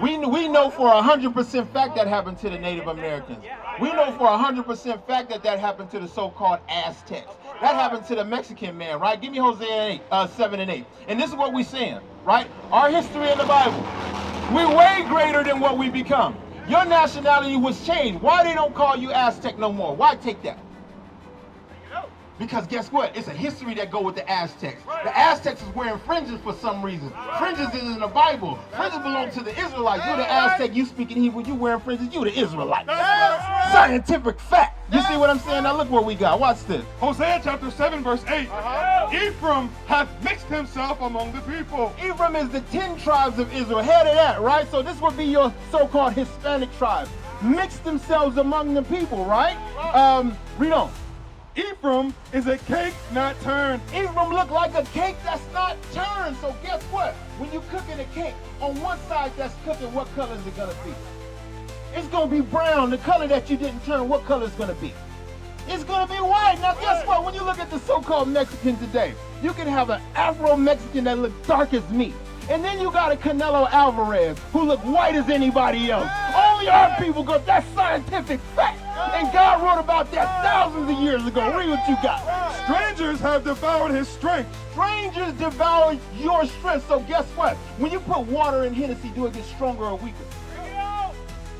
We know for 100% fact that happened to the Native Americans. We know for 100% fact that happened to the so-called Aztecs. That happened to the Mexican man, right? Give me Hosea 7 and 8. And this is what we're saying, right? Our history in the Bible. We're way greater than what we become. Your nationality was changed. Why they don't call you Aztec no more? Why take that? Because guess what? It's a history that go with the Aztecs. The Aztecs is wearing fringes for some reason. Fringes is in the Bible. Fringes belong to the Israelites. You're the Aztec, you speaking Hebrew, you wearing fringes, you the Israelites. Scientific fact. You see what I'm saying? Now look what we got. Watch this. Hosea chapter 7 verse 8. Ephraim hath mixed himself among the people. Ephraim is the 10 tribes of Israel. Head of that, right? So this would be your so-called Hispanic tribe. Mixed themselves among the people, right? Read on. Ephraim is a cake not turned. Ephraim look like a cake that's not turned. So guess what? When you're cooking a cake, on one side that's cooking, what color is it going to be? It's going to be brown. The color that you didn't turn, what color is going to be? It's going to be white. Now guess what? When you look at the so-called Mexican today, you can have an Afro-Mexican that looks dark as meat. And then you got a Canelo Alvarez who look white as anybody else. Only our people go, that's scientific fact. And God wrote about that thousands of years ago. Read what you got. Strangers have devoured his strength. Strangers devour your strength. So guess what? When you put water in Hennessy, do it get stronger or weaker?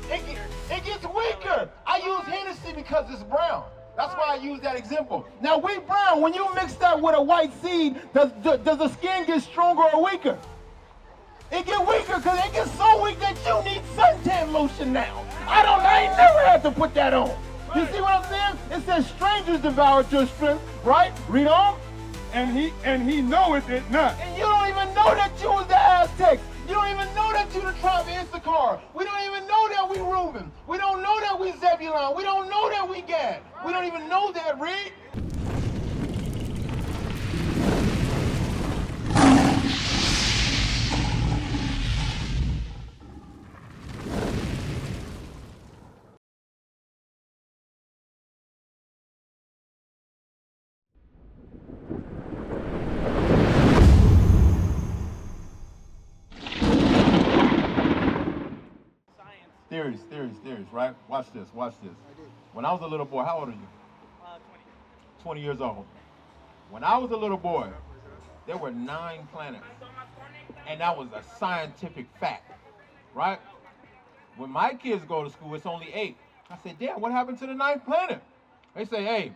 It gets weaker. I use Hennessy because it's brown. That's why I use that example. Now we brown, when you mix that with a white seed, does the skin get stronger or weaker? It get weaker because it gets so weak that you need suntan lotion now. I ain't never had to put that on. You see what I'm saying? It says strangers devoured your strength, right? Read on. And he knoweth it not. And you don't even know that you was the Aztecs. You don't even know that you the tribe of Issachar. We don't even know that we Reuben. We don't know that we Zebulun. We don't know that we Gad. We don't even know that, read. Theories, right? Watch this. When I was a little boy, how old are you? 20 years old. When I was a little boy, there were 9 planets. And that was a scientific fact, right? When my kids go to school, it's only 8. I said, Dad, what happened to the 9th planet? They say, hey,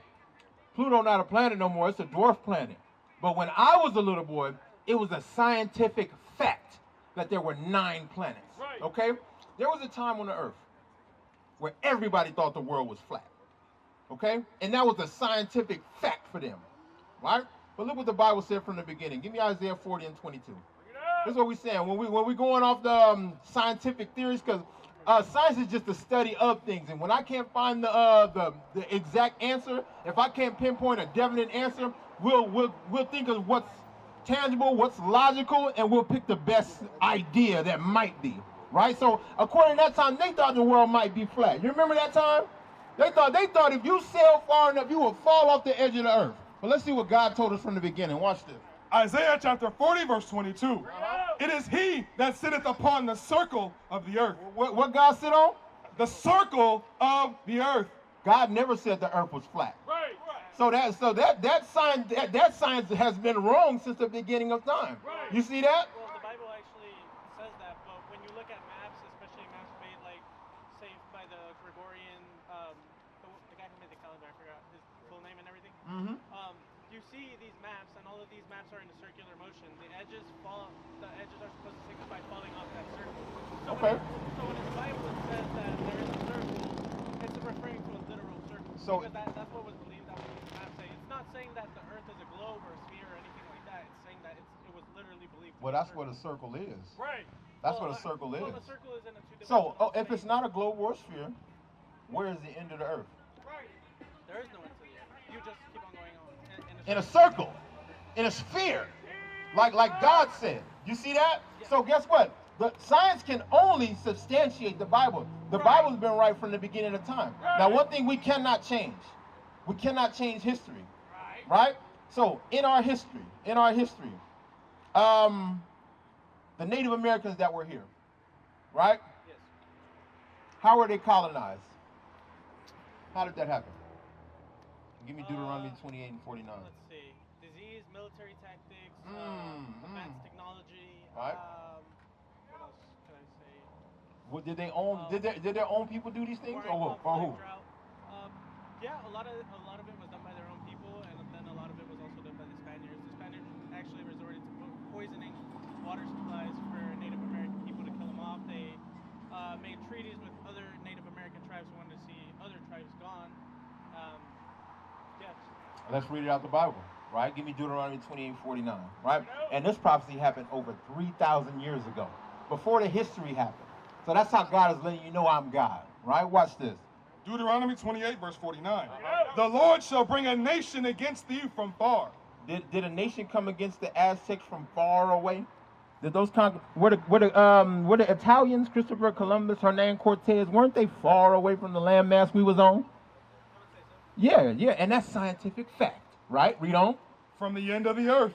Pluto not a planet no more, it's a dwarf planet. But when I was a little boy, it was a scientific fact that there were 9 planets, okay? There was a time on the earth where everybody thought the world was flat, okay? And that was a scientific fact for them, right? But look what the Bible said from the beginning. Give me Isaiah 40 and 22. This is what we're saying. When we're going off the scientific theories, because science is just the study of things. And when I can't find the exact answer, if I can't pinpoint a definite answer, we'll think of what's tangible, what's logical, and we'll pick the best idea that might be. Right? So according to that time, they thought the world might be flat. You remember that time? They thought if you sail far enough, you will fall off the edge of the earth. But let's see what God told us from the beginning. Watch this. Isaiah chapter 40 verse 22. It is he that sitteth upon the circle of the earth. What God sit on? The circle of the earth. God never said the earth was flat. Right. So that science has been wrong since the beginning of time. Right. You see that? Well, the Bible actually says that, but when you look at maps, especially maps made like, say, by the Gregorian, the guy who made the calendar, I forgot his full name and everything. Mm-hmm. You see these maps, and all of these maps are in a circular motion. The edges are supposed to signify falling off that circle. So Okay. When in the Bible it says that there is a circle, it's referring to a literal circle. So because that's what was believed that what these maps say. It's not saying that the Earth is a globe or a sphere or anything like that. It's saying that it was literally believed. Well, that's what a circle is. Right. That's what a circle is. Well, a circle is in a two-dimensional So, if space. it's not a globe or a sphere, where is the end of the earth? Right. There is no end to the earth. You just keep on going on. In a circle, in a sphere, like God said. You see that? Yeah. So guess what? The science can only substantiate the Bible. The Bible's been right from the beginning of time. Now, one thing we cannot change history, right? So in our history, the Native Americans that were here, right? Yes. How were they colonized? How did that happen? Give me Deuteronomy 28 and 49. Let's see. Disease, military tactics, advanced technology. Right. What else can I say? What did they own? Did their own people do these things, or who? Yeah, a lot of it was done by their own people, and then a lot of it was also done by the Spaniards. The Spaniards actually resorted to poisoning water supplies for Native American people to kill them off. They made treaties with other Native American tribes who wanted to see other tribes gone. Yes. Let's read it out the Bible, right? Give me Deuteronomy 28:49, right? And this prophecy happened over 3,000 years ago, before the history happened. So that's how God is letting you know I'm God, right? Watch this. Deuteronomy 28, verse 49. The Lord shall bring a nation against thee from far. Did a nation come against the Aztecs from far away? Did those were the Italians, Christopher Columbus, Hernan Cortez, weren't they far away from the landmass we was on? Yeah, and that's scientific fact, right? Read on. From the end of the earth.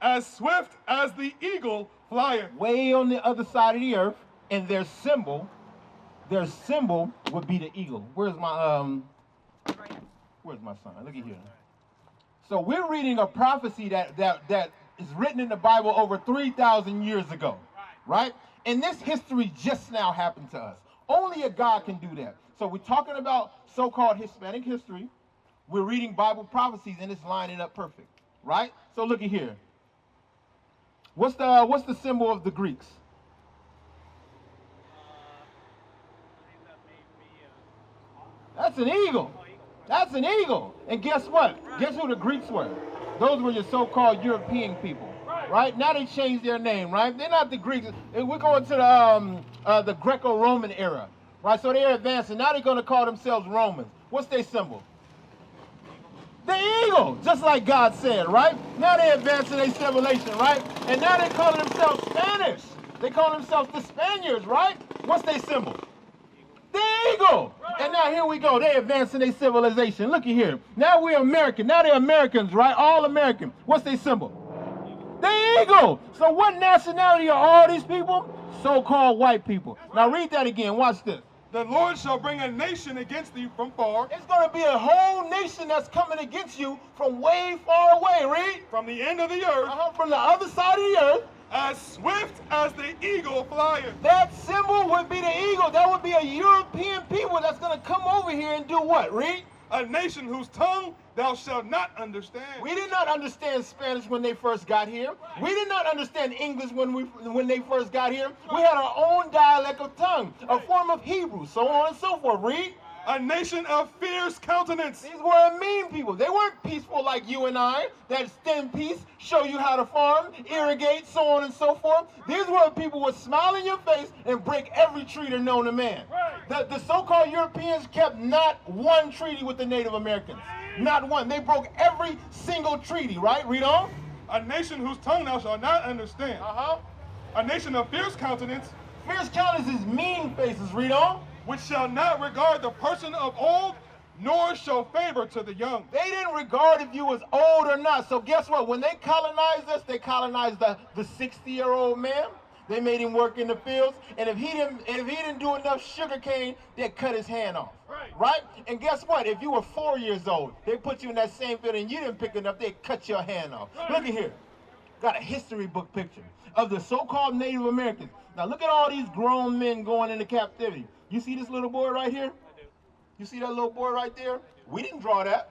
As swift as the eagle flieth. Way on the other side of the earth, and their symbol would be the eagle. Where's my sign? Look at here. So we're reading a prophecy that is written in the Bible over 3,000 years ago, right? And this history just now happened to us. Only a God can do that. So we're talking about so-called Hispanic history. We're reading Bible prophecies, and it's lining up perfect, right? So look at here. What's the symbol of the Greeks? That's an eagle. That's an eagle. And guess what? Guess who the Greeks were? Those were your so-called European people, right? Now they changed their name, right? They're not the Greeks. We're going to the Greco-Roman era, right? So they're advancing. Now they're going to call themselves Romans. What's their symbol? The eagle, just like God said, right? Now they're advancing their civilization, right? And now they're calling themselves Spanish. They call themselves the Spaniards, right? What's their symbol? The eagle. And now here we go. They're advancing their civilization. Look at here. Now we're American. Now they're Americans, right? All American. What's their symbol? The eagle. So what nationality are all these people? So-called white people. Now read that again. Watch this. The Lord shall bring a nation against thee from far. It's going to be a whole nation that's coming against you from way far away. Read. From the end of the earth. From the other side of the earth. As swift as the eagle flieth. That symbol would be the eagle. That would be a European people that's going to come over here and do what? Read. A nation whose tongue thou shalt not understand. We did not understand Spanish when they first got here. We did not understand English when they first got here. We had our own dialect of tongue, a form of Hebrew, so on and so forth. Read. A nation of fierce countenance. These were mean people. They weren't peaceful like you and I, that stand peace, show you how to farm, irrigate, so on and so forth. These were people who would smile in your face and break every treaty known to man. The so-called Europeans kept not one treaty with the Native Americans. Not one. They broke every single treaty, right? Read on. A nation whose tongue thou shalt not understand. A nation of fierce countenance. Fierce countenance is mean faces. Read on. Which shall not regard the person of old, nor show favor to the young. They didn't regard if you was old or not. So guess what? When they colonized us, they colonized the 60-year-old man. They made him work in the fields, and if he didn't do enough sugar cane, they'd cut his hand off. Right? And guess what? If you were 4 years old, they put you in that same field and you didn't pick enough, they'd cut your hand off. Look at here. Got a history book picture of the so-called Native Americans. Now look at all these grown men going into captivity. You see this little boy right here? I do. You see that little boy right there? We didn't draw that.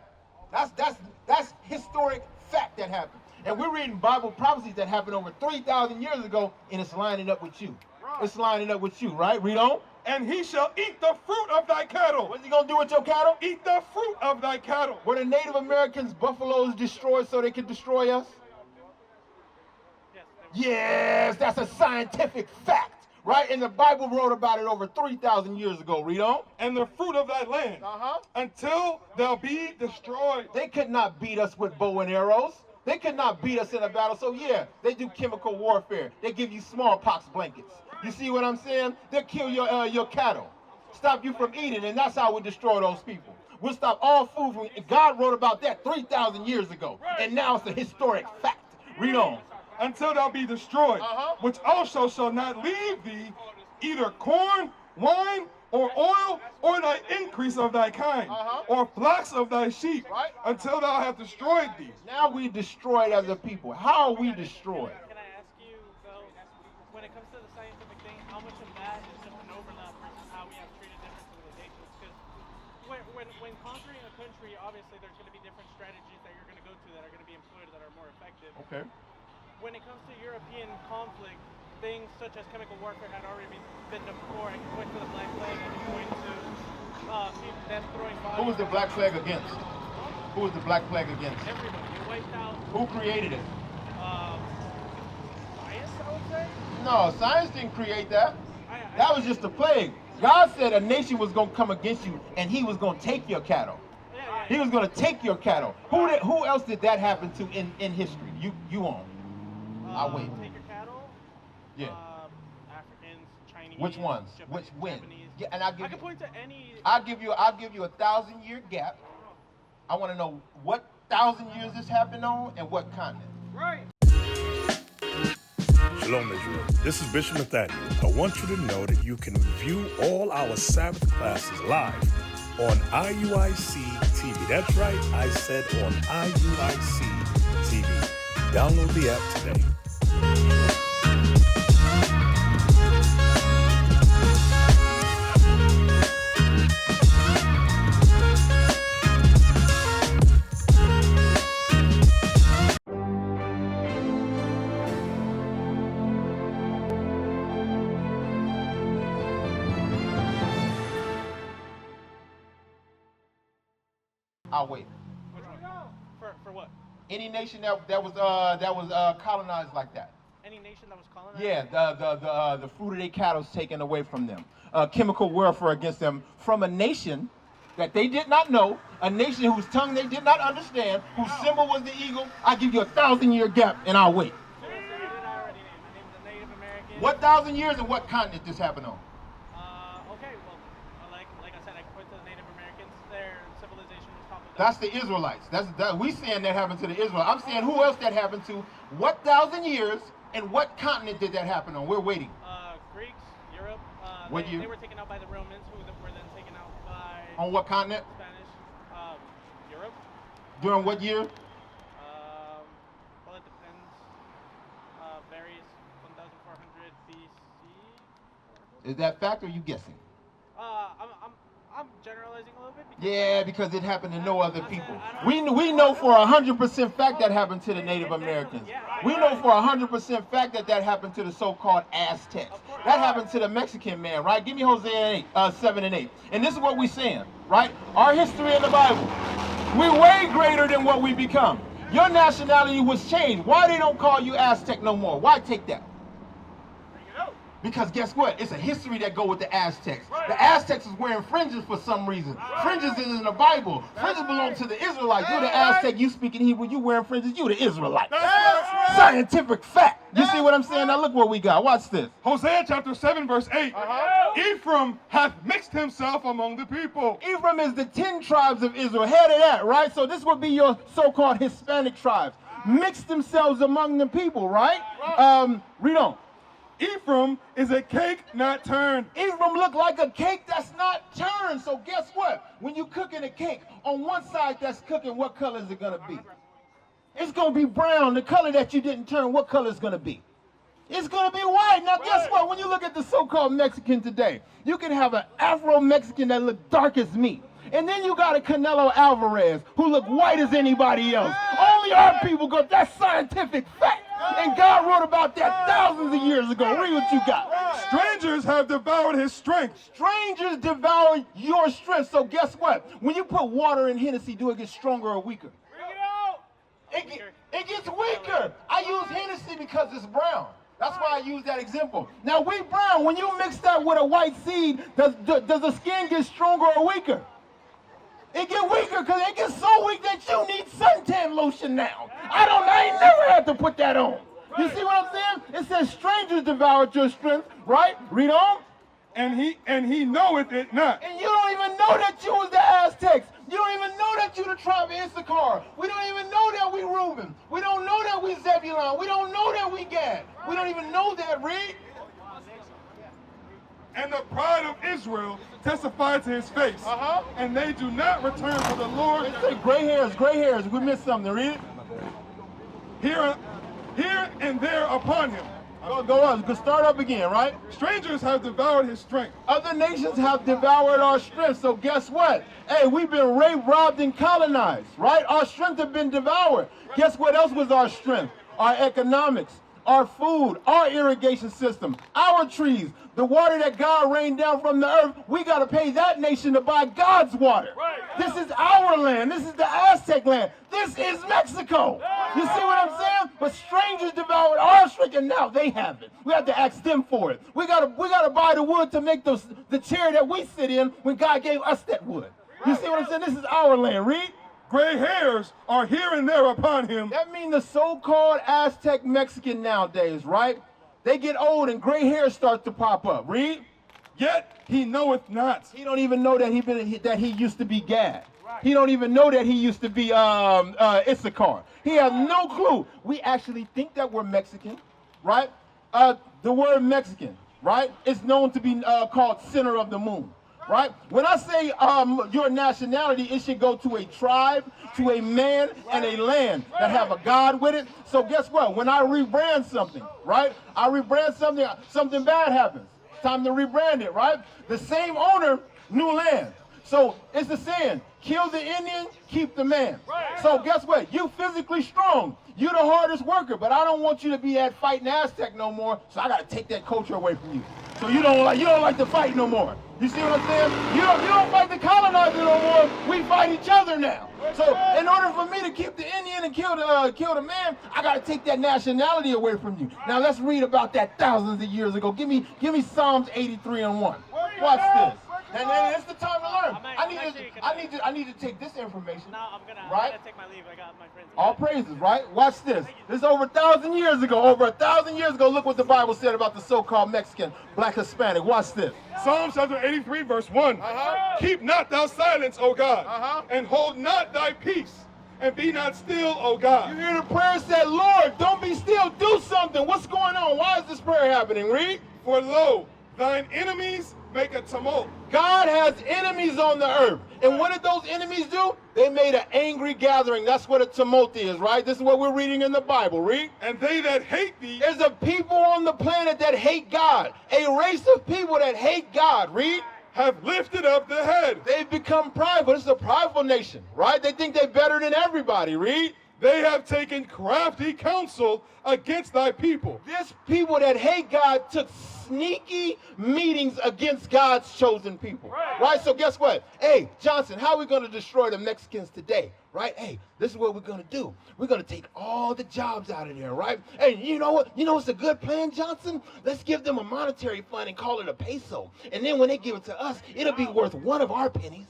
That's historic fact that happened. And we're reading Bible prophecies that happened over 3,000 years ago, and it's lining up with you. It's lining up with you, right? Read on. And he shall eat the fruit of thy cattle. What's he going to do with your cattle? Eat the fruit of thy cattle. Were the Native Americans buffaloes destroyed so they could destroy us? Yes, that's a scientific fact. Right? And the Bible wrote about it over 3,000 years ago. Read on. And the fruit of thy land. Until thou be destroyed. They could not beat us with bow and arrows. They could not beat us in a battle. So yeah, they do chemical warfare. They give you smallpox blankets. You see what I'm saying? They'll kill your cattle. Stop you from eating, and that's how we destroy those people. We'll stop all food from... God wrote about that 3,000 years ago. And now it's a historic fact. Read on. Until thou be destroyed, which also shall not leave thee, either corn, wine, or oil, or thy increase of thy kind, or flocks of thy sheep, until thou have destroyed these. Now we destroyed as a people. How are we destroyed? Can I ask you, though, when it comes to the scientific thing, how much of that is just an overlap versus how we have treated different civilizations? Because when conquering a country, obviously there's going to be different strategies that you're going to go to that are going to be employed that are more effective. Okay. When it comes to European conflict, things such as chemical warfare had already been done before. I can point to the Black Plague, I can point to them throwing bodies. Who was the Black Plague against? Who was the Black Plague against? Everybody. It wiped out. Who created it? Science, I would say? No, science didn't create that. That was just a plague. God said a nation was going to come against you and he was going to take your cattle. He was going to take your cattle. Who else did that happen to in history? You own. I'll wait. Take your cattle? Yeah. Africans, Chinese. Which ones? Japanese, When? Japanese. Yeah, and I can point to any. I'll give you a 1,000-year gap. I want to know what 1,000 years this happened on and what continent. Right. Shalom, Israel. This is Bishop Nathaniel. I want you to know that you can view all our Sabbath classes live on IUIC TV. That's right, I said on IUIC TV. Download the app today. I'll wait. Which one? For what? Any nation that was colonized like that. Any nation that was colonized? Yeah, the fruit of their cattle taken away from them. Chemical warfare against them from a nation that they did not know, a nation whose tongue they did not understand, whose symbol was the eagle. I give you a 1,000-year gap and I'll wait. I already named the Native Americans. What 1,000 years and what continent this happened on? Okay, well, like I said, I can point to the Native Americans. Their civilization was toppled. That's the Israelites. We saying that happened to the Israelites. I'm saying who else that happened to. What 1,000 years and what continent did that happen on? We're waiting. Greeks, Europe. What year? They were taken out by the Romans, who were then taken out by. On what continent? Spanish. Europe. During what year? Well, it depends. Varies 1,400 BC. Is that fact or are you guessing? I'm generalizing a little bit. Yeah, because it happened to no other people. We know for 100% fact that happened to the Native Americans. We know for 100% fact that happened to the so-called Aztecs. That happened to the Mexican man, right? Give me Hosea 7 and 8. And this is what we're saying, right? Our history in the Bible. We're way greater than what we become. Your nationality was changed. Why they don't call you Aztec no more? Why take that? Because guess what? It's a history that go with the Aztecs. The Aztecs is wearing fringes for some reason. Fringes is in the Bible. Fringes belong to the Israelites. You're the Aztec, you speaking Hebrew, you wearing fringes, you the Israelite. Scientific fact. You see what I'm saying? Now look what we got. Watch this. Hosea chapter 7 verse 8. Ephraim hath mixed himself among the people. Ephraim is the 10 tribes of Israel. Head of that, right? So this would be your so-called Hispanic tribes. Mixed themselves among the people, right? Read on. Ephraim is a cake not turned. Ephraim look like a cake that's not turned. So guess what? When you cooking a cake, on one side that's cooking, what color is it going to be? It's going to be brown. The color that you didn't turn, what color is going to be? It's going to be white. Now guess what? When you look at the so-called Mexican today, you can have an Afro-Mexican that look dark as meat. And then you got a Canelo Alvarez who look white as anybody else. Only our people go, that's scientific fact. And God wrote about that thousands of years ago. Read what you got. Strangers have devoured his strength. Strangers devour your strength. So guess what? When you put water in Hennessy, do it get stronger or weaker? It gets weaker. I use Hennessy because it's brown. That's why I use that example. Now, we brown, when you mix that with a white seed, does the skin get stronger or weaker? It get weaker because it gets so weak that you need suntan lotion now. I ain't never had to put that on. You see what I'm saying? It says strangers devoured your strength, right? Read on. And he knoweth it not. And you don't even know that you was the Aztecs. You don't even know that you the tribe of Issachar. We don't even know that we Reuben. We don't know that we Zebulun. We don't know that we Gad. We don't even know that, read. And the pride of Israel testified to his face. And they do not return to the Lord. They say gray hairs, gray hairs. We missed something. Read it. Here and there upon him. Go on. Start up again, right? Strangers have devoured his strength. Other nations have devoured our strength. So guess what? Hey, we've been raped, robbed, and colonized, right? Our strength have been devoured. Guess what else was our strength? Our economics, our food, our irrigation system, our trees, the water that God rained down from the earth. We got to pay that nation to buy God's water. Right. This is our land. This is the Aztec land. This is Mexico. You see what I'm saying? But strangers devoured our strength, and now they have it. We have to ask them for it. We gotta buy the wood to make the chair that we sit in when God gave us that wood. You see what I'm saying? This is our land. Read. Gray hairs are here and there upon him. That means the so-called Aztec Mexican nowadays, right? They get old and gray hairs start to pop up. Read. Yet he knoweth not. He don't even know that he used to be Gad. He don't even know that he used to be Issachar. He has no clue. We actually think that we're Mexican, right? The word Mexican, right? It's known to be called center of the moon, right? When I say your nationality, it should go to a tribe, to a man, and a land that have a God with it. So guess what? When I rebrand something, right? I rebrand something, something bad happens. Time to rebrand it, right? The same owner, new land. So it's the saying, kill the Indian, keep the man. So guess what? You physically strong. You're the hardest worker, but I don't want you to be that fighting Aztec no more. So I got to take that culture away from you. So you don't like to fight no more. You see what I'm saying? You don't fight the colonizer no more. We fight each other now. So in order for me to keep the Indian and kill the man, I got to take that nationality away from you. Now let's read about that thousands of years ago. Give me Psalms 83:1. Watch this. And then it's the time to learn. I need to take this information. No, I'm gonna take my leave. I got my friends. All praises, right? Watch this. This is over 1,000 years ago. Over 1,000 years ago, look what the Bible said about the so-called Mexican, Black Hispanic. Watch this. Psalms chapter 83, verse 1. Keep not thou silence, O God, and hold not thy peace, and be not still, O God. You hear the prayer said, Lord, don't be still, do something. What's going on? Why is this prayer happening? Read. For lo, thine enemies make a tumult. God has enemies on the earth. And what did those enemies do? They made an angry gathering. That's what a tumult is, right? This is what we're reading in the Bible. Read. And they that hate thee. There's a people on the planet that hate God. A race of people that hate God. Read. Have lifted up the head. They've become prideful. This is a prideful nation, right? They think they're better than everybody. Read. They have taken crafty counsel against thy people. This people that hate God took sneaky meetings against God's chosen people. Right? So guess what? Hey, Johnson, how are we going to destroy the Mexicans today? Right? Hey, this is what we're going to do. We're going to take all the jobs out of there, right? Hey, you know what? You know what's a good plan, Johnson? Let's give them a monetary fund and call it a peso. And then when they give it to us, it'll be worth one of our pennies.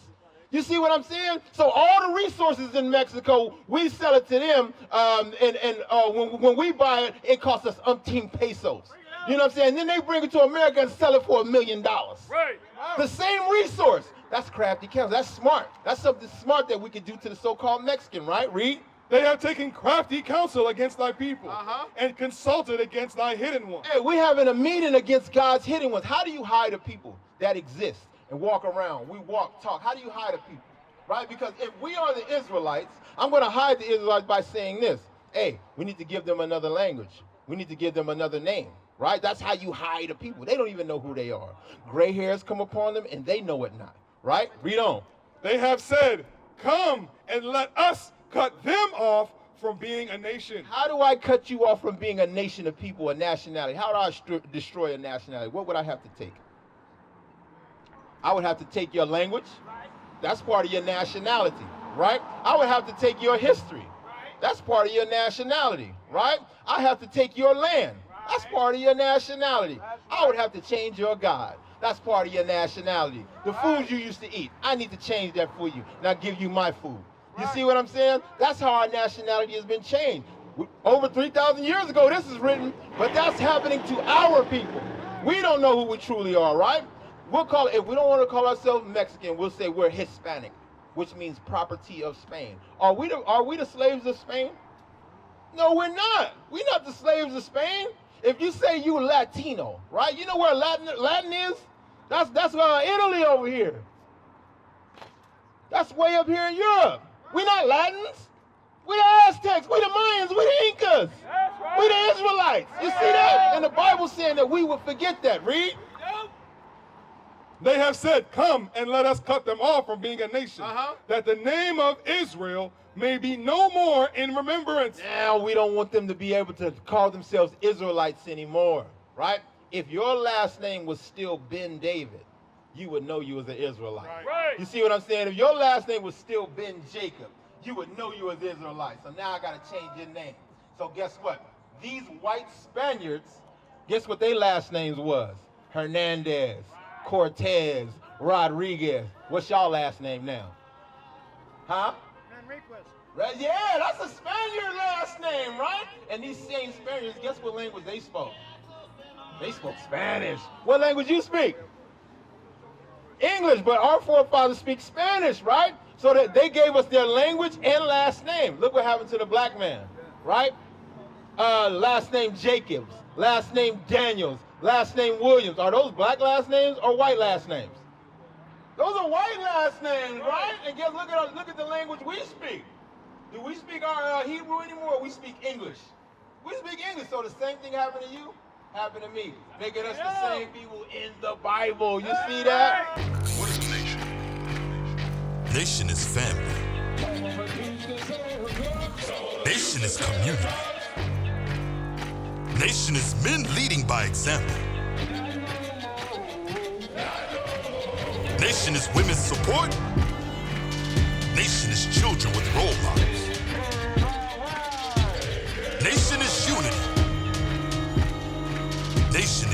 You see what I'm saying? So all the resources in Mexico, we sell it to them, when we buy it, it costs us umpteen pesos. You know what I'm saying? Then they bring it to America and sell it for $1 million. Right. The same resource. That's crafty counsel. That's smart. That's something smart that we could do to the so-called Mexican, right? Read. They have taken crafty counsel against thy people and consulted against thy hidden ones. Hey, we're having a meeting against God's hidden ones. How do you hide a people that exist and walk around? We walk, talk. How do you hide a people? Right? Because if we are the Israelites, I'm going to hide the Israelites by saying this. Hey, we need to give them another language. We need to give them another name. Right? That's how you hide a people. They don't even know who they are. Gray hairs come upon them and they know it not. Right? Read on. They have said, come and let us cut them off from being a nation. How do I cut you off from being a nation of people, a nationality? How do I destroy a nationality? What would I have to take? I would have to take your language. That's part of your nationality, right? I would have to take your history. That's part of your nationality, right? I have to take your land. That's part of your nationality. I would have to change your God. That's part of your nationality. The food you used to eat, I need to change that for you. Now give you my food. You see what I'm saying? That's how our nationality has been changed. Over 3,000 years ago, this is written, but that's happening to our people. We don't know who we truly are, right? We'll call it, if we don't want to call ourselves Mexican, we'll say we're Hispanic, which means property of Spain. Are we the slaves of Spain? No, we're not. We're not the slaves of Spain. If you say you Latino, right? You know where Latin is? That's Italy over here. That's way up here in Europe. We not Latins. We the Aztecs. We the Mayans. We the Incas. Right. We the Israelites. You see that? And the Bible saying that we would forget that. Read. They have said, come and let us cut them off from being a nation, that the name of Israel may be no more in remembrance. Now we don't want them to be able to call themselves Israelites anymore, right? If your last name was still Ben David, you would know you was an Israelite. Right. You see what I'm saying? If your last name was still Ben Jacob, you would know you was Israelite. So now I got to change your name. So guess what? These white Spaniards, guess what their last names was? Hernandez, Cortez, Rodriguez. What's y'all last name now? Huh? Right, yeah, that's a Spaniard last name, right? And these same Spaniards, guess what language they spoke? They spoke Spanish. What language you speak? English, but our forefathers speak Spanish, right? So that they gave us their language and last name. Look what happened to the black man, right? Last name Jacobs, last name Daniels, last name Williams. Are those black last names or white last names? Those are white last names, right? And guess, look at the language we speak. Do we speak our Hebrew anymore? Or we speak English. We speak English. So the same thing happened to you, happened to me, making us the same people in the Bible. You see that? What is a nation? Nation is family. Nation is community. Nation is men leading by example. Nation is women's support. Nation is children with role models. Nation is unity. Nation